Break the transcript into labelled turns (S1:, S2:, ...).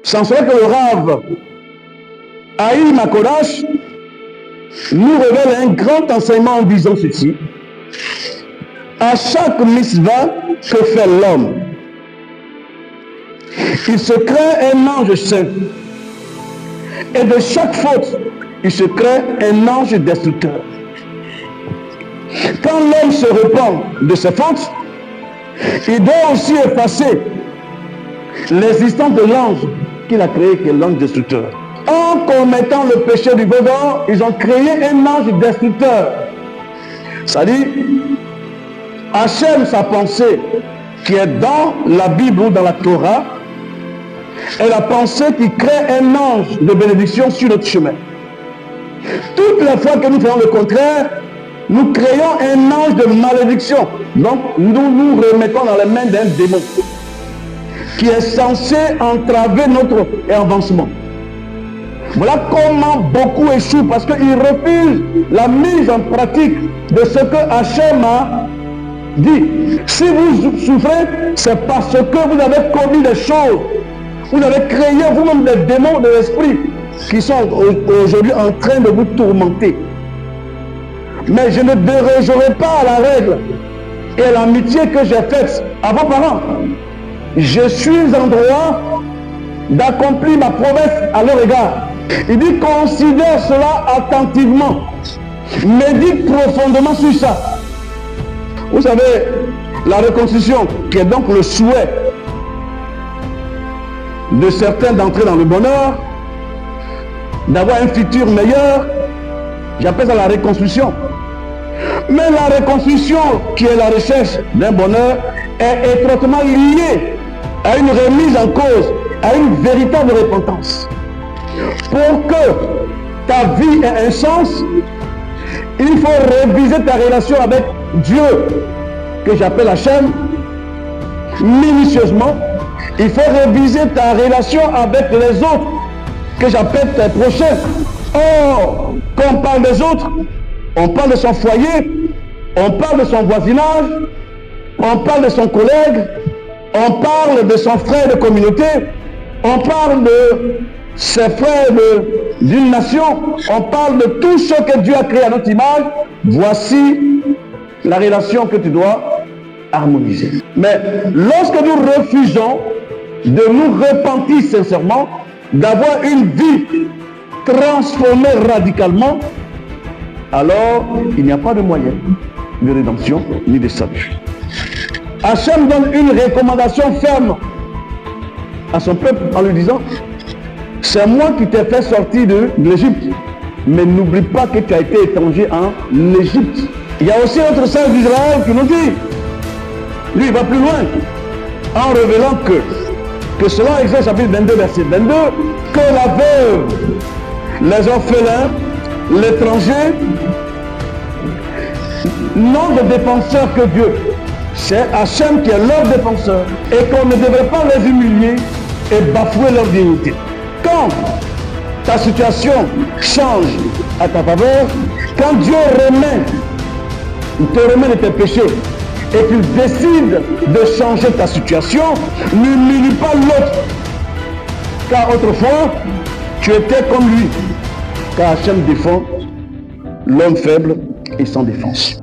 S1: Sans cela que le Rav Haïm Makodash nous révèle un grand enseignement en disant ceci. À chaque mitzvah que fait l'homme, il se crée un ange saint. Et de chaque faute, il se crée un ange destructeur. Quand l'homme se repent de ses fautes, il doit aussi effacer l'existence de l'ange qu'il a créé, qui est l'ange destructeur. En commettant le péché du veau d'or, ils ont créé un ange destructeur. C'est-à-dire, Hachem, sa pensée qui est dans la Bible ou dans la Torah, est la pensée qui crée un ange de bénédiction sur notre chemin. Toutes les fois que nous faisons le contraire, nous créons un ange de malédiction. Donc, nous nous remettons dans les mains d'un démon qui est censé entraver notre avancement. Voilà comment beaucoup échouent, parce qu'ils refusent la mise en pratique de ce que Hachem a dit. Si vous souffrez, c'est parce que vous avez commis des choses. Vous avez créé vous-même des démons de l'esprit qui sont aujourd'hui en train de vous tourmenter. Mais je ne dérogerai pas à la règle et à l'amitié que j'ai faite à vos parents. Je suis en droit d'accomplir ma promesse à leur égard. Il dit, considère cela attentivement. Médite profondément sur ça. Vous savez, la reconstruction, qui est donc le souhait de certains d'entrer dans le bonheur, d'avoir un futur meilleur, j'appelle ça la reconstruction. Mais la reconstruction, qui est la recherche d'un bonheur, est étroitement liée à une remise en cause, à une véritable repentance. Pour que ta vie ait un sens, il faut réviser ta relation avec Dieu, que j'appelle Hachem, minutieusement. Il faut réviser ta relation avec les autres, que j'appelle tes prochains. Or, quand on parle des autres, on parle de son foyer, on parle de son voisinage, on parle de son collègue, on parle de son frère de communauté, on parle de ses frères d'une nation, on parle de tout ce que Dieu a créé à notre image. Voici la relation que tu dois harmoniser. Mais lorsque nous refusons de nous repentir sincèrement, d'avoir une vie transformée radicalement, alors il n'y a pas de moyen de rédemption ni de salut. Hachem donne une recommandation ferme à son peuple en lui disant: c'est moi qui t'ai fait sortir de l'Égypte, mais n'oublie pas que tu as été étranger en l'Égypte. Il y a aussi notre Saint d'Israël qui nous dit, lui il va plus loin, en révélant que selon Exode chapitre 22 verset 22, que la veuve, les orphelins, l'étranger n'ont de défenseur que Dieu. C'est Hachem qui est leur défenseur et qu'on ne devrait pas les humilier et bafouer leur dignité. Quand ta situation change à ta faveur, quand Dieu te remet de tes péchés et qu'il décide de changer ta situation, n'humilie pas l'autre. Car autrefois, tu étais comme lui. Car Hachem défend l'homme faible et sans défense.